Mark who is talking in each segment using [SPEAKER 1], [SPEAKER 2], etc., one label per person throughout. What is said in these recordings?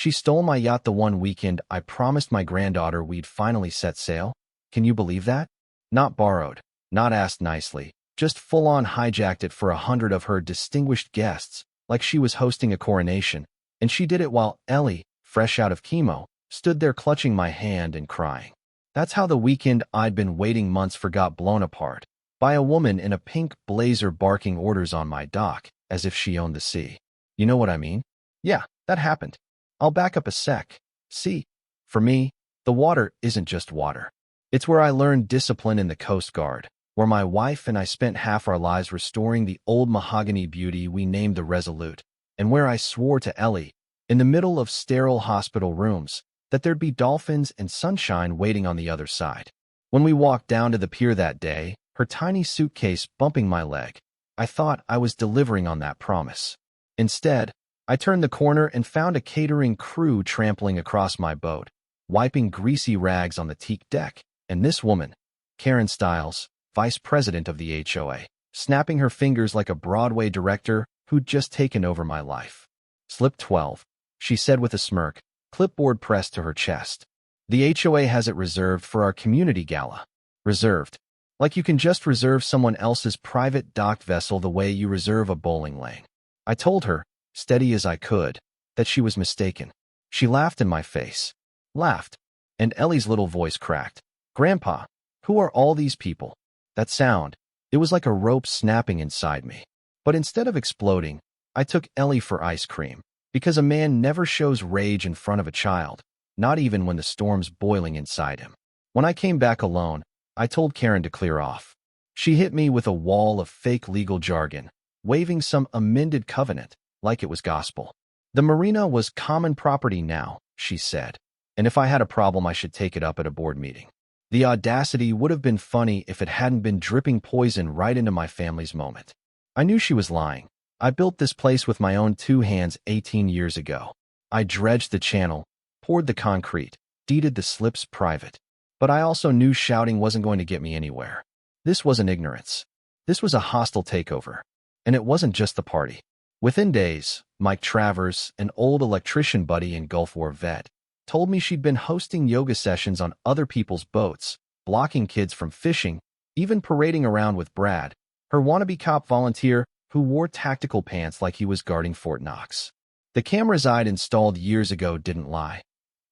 [SPEAKER 1] She stole my yacht the one weekend I promised my granddaughter we'd finally set sail. Can you believe that? Not borrowed, not asked nicely, just full-on hijacked it for 100 of her distinguished guests, like she was hosting a coronation, and she did it while Ellie, fresh out of chemo, stood there clutching my hand and crying. That's how the weekend I'd been waiting months for got blown apart, by a woman in a pink blazer barking orders on my dock, as if she owned the sea. You know what I mean? Yeah, that happened. I'll back up a sec. See, for me, the water isn't just water. It's where I learned discipline in the Coast Guard, where my wife and I spent half our lives restoring the old mahogany beauty we named the Resolute, and where I swore to Ellie, in the middle of sterile hospital rooms, that there'd be dolphins and sunshine waiting on the other side. When we walked down to the pier that day, her tiny suitcase bumping my leg, I thought I was delivering on that promise. Instead, I turned the corner and found a catering crew trampling across my boat, wiping greasy rags on the teak deck, and this woman, Karen Stiles, vice president of the HOA, snapping her fingers like a Broadway director who'd just taken over my life. Slip 12, she said with a smirk, clipboard pressed to her chest. The HOA has it reserved for our community gala. Reserved. Like you can just reserve someone else's private docked vessel the way you reserve a bowling lane. I told her, steady as I could, that she was mistaken. She laughed in my face. Laughed. And Ellie's little voice cracked. Grandpa, who are all these people? That sound, it was like a rope snapping inside me. But instead of exploding, I took Ellie for ice cream, because a man never shows rage in front of a child, not even when the storm's boiling inside him. When I came back alone, I told Karen to clear off. She hit me with a wall of fake legal jargon, waving some amended covenant, like it was gospel. The marina was common property now, she said, and if I had a problem I should take it up at a board meeting. The audacity would have been funny if it hadn't been dripping poison right into my family's moment. I knew she was lying. I built this place with my own 2 hands 18 years ago. I dredged the channel, poured the concrete, deeded the slips private. But I also knew shouting wasn't going to get me anywhere. This wasn't ignorance. This was a hostile takeover. And it wasn't just the party. Within days, Mike Travers, an old electrician buddy and Gulf War vet, told me she'd been hosting yoga sessions on other people's boats, blocking kids from fishing, even parading around with Brad, her wannabe cop volunteer who wore tactical pants like he was guarding Fort Knox. The cameras I'd installed years ago didn't lie.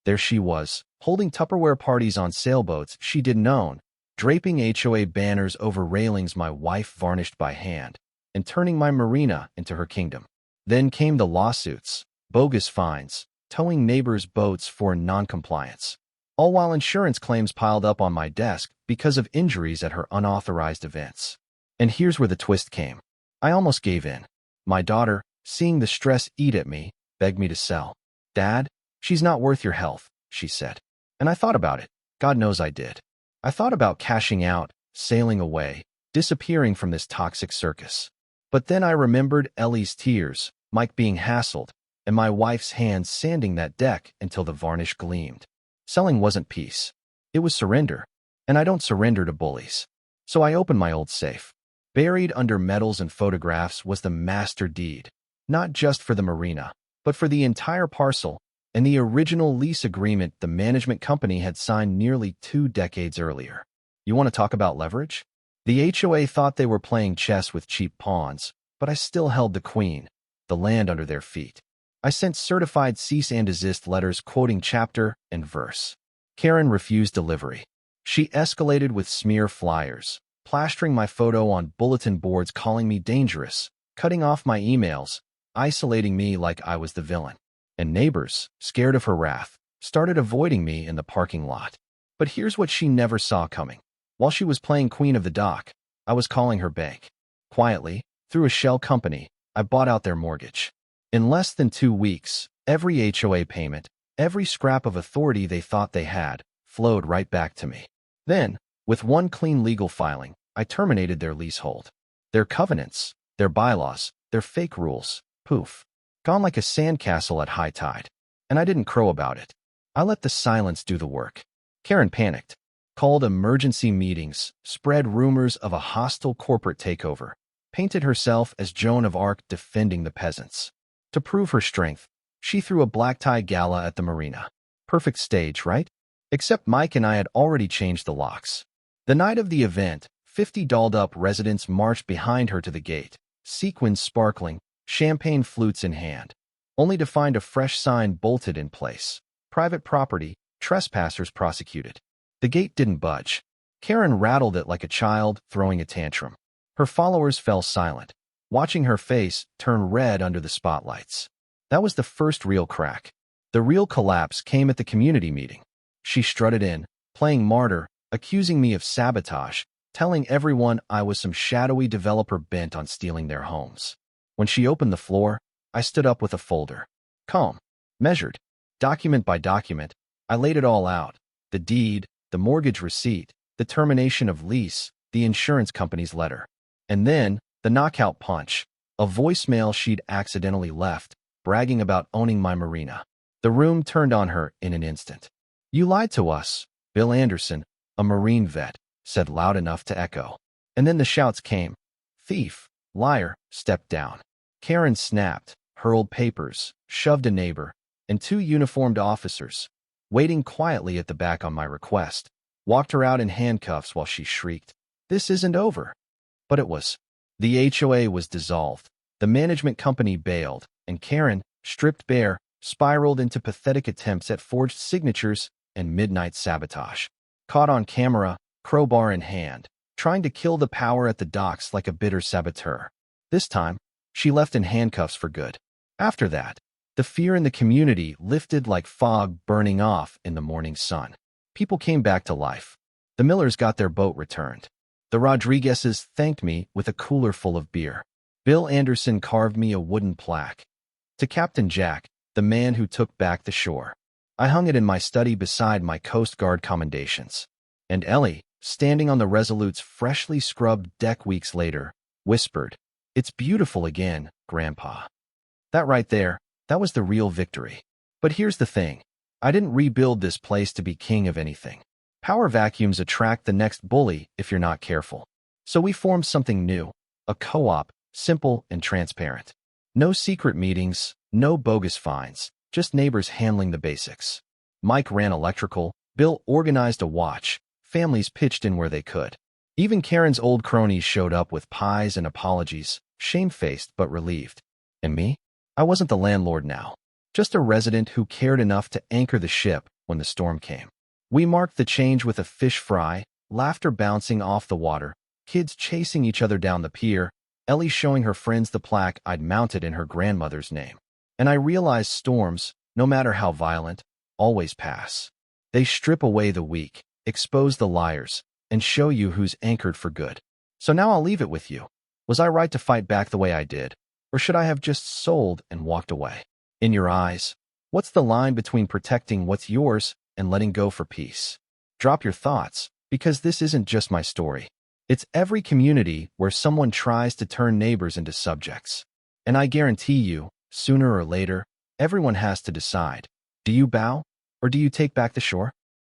[SPEAKER 1] There she was, holding Tupperware parties on sailboats she didn't own, draping HOA banners over railings my wife varnished by hand, and turning my marina into her kingdom. Then came the lawsuits, bogus fines, towing neighbors' boats for noncompliance, all while insurance claims piled up on my desk because of injuries at her unauthorized events. And here's where the twist came. I almost gave in. My daughter, seeing the stress eat at me, begged me to sell. Dad, she's not worth your health, she said. And I thought about it. God knows I did. I thought about cashing out, sailing away, disappearing from this toxic circus. But then I remembered Ellie's tears, Mike being hassled, and my wife's hands sanding that deck until the varnish gleamed. Selling wasn't peace. It was surrender. And I don't surrender to bullies. So I opened my old safe. Buried under medals and photographs was the master deed, not just for the marina, but for the entire parcel and the original lease agreement the management company had signed nearly 2 decades earlier. You want to talk about leverage? The HOA thought they were playing chess with cheap pawns, but I still held the queen, the land under their feet. I sent certified cease and desist letters quoting chapter and verse. Karen refused delivery. She escalated with smear flyers, plastering my photo on bulletin boards calling me dangerous, cutting off my emails, isolating me like I was the villain. And neighbors, scared of her wrath, started avoiding me in the parking lot. But here's what she never saw coming. While she was playing Queen of the Dock, I was calling her bank. Quietly, through a shell company, I bought out their mortgage. In less than 2 weeks, every HOA payment, every scrap of authority they thought they had, flowed right back to me. Then, with one clean legal filing, I terminated their leasehold. Their covenants, their bylaws, their fake rules, poof, gone like a sandcastle at high tide. And I didn't crow about it. I let the silence do the work. Karen panicked, called emergency meetings, spread rumors of a hostile corporate takeover, painted herself as Joan of Arc defending the peasants. To prove her strength, She threw a black-tie gala at the marina. Perfect stage, right? Except Mike and I had already changed the locks. The night of the event, 50 dolled-up residents marched behind her to the gate, sequins sparkling, champagne flutes in hand, only to find a fresh sign bolted in place. Private property, trespassers prosecuted. The gate didn't budge. Karen rattled it like a child throwing a tantrum. Her followers fell silent, watching her face turn red under the spotlights. That was the first real crack. The real collapse came at the community meeting. She strutted in, playing martyr, accusing me of sabotage, telling everyone I was some shadowy developer bent on stealing their homes. When she opened the floor, I stood up with a folder. Calm, measured, document by document, I laid it all out. The deed, the mortgage receipt, the termination of lease, the insurance company's letter. And then, the knockout punch, a voicemail she'd accidentally left, bragging about owning my marina. The room turned on her in an instant. You lied to us, Bill Anderson, a Marine vet, said loud enough to echo. And then the shouts came. Thief, liar, step down. Karen snapped, hurled papers, shoved a neighbor, and 2 uniformed officers, waiting quietly at the back on my request, walked her out in handcuffs while she shrieked, "This isn't over." But it was. The HOA was dissolved, the management company bailed, and Karen, stripped bare, spiraled into pathetic attempts at forged signatures and midnight sabotage. Caught on camera, crowbar in hand, trying to kill the power at the docks like a bitter saboteur. This time, she left in handcuffs for good. After that, the fear in the community lifted like fog burning off in the morning sun. People came back to life. The Millers got their boat returned. The Rodriguezes thanked me with a cooler full of beer. Bill Anderson carved me a wooden plaque. To Captain Jack, the man who took back the shore. I hung it in my study beside my Coast Guard commendations. And Ellie, standing on the Resolute's freshly scrubbed deck weeks later, whispered, "It's beautiful again, Grandpa." That right there, that was the real victory. But here's the thing. I didn't rebuild this place to be king of anything. Power vacuums attract the next bully if you're not careful. So we formed something new, a co-op, simple and transparent. No secret meetings, no bogus fines, just neighbors handling the basics. Mike ran electrical, Bill organized a watch, families pitched in where they could. Even Karen's old cronies showed up with pies and apologies, shamefaced but relieved. And me? I wasn't the landlord now, just a resident who cared enough to anchor the ship when the storm came. We marked the change with a fish fry, laughter bouncing off the water, kids chasing each other down the pier, Ellie showing her friends the plaque I'd mounted in her grandmother's name. And I realized storms, no matter how violent, always pass. They strip away the weak, expose the liars, and show you who's anchored for good. So now I'll leave it with you. Was I right to fight back the way I did? Or should I have just sold and walked away? In your eyes, what's the line between protecting what's yours and letting go for peace? Drop your thoughts, because this isn't just my story. It's every community where someone tries to turn neighbors into subjects. And I guarantee you, sooner or later, everyone has to decide. Do you bow, or do you take back the shore?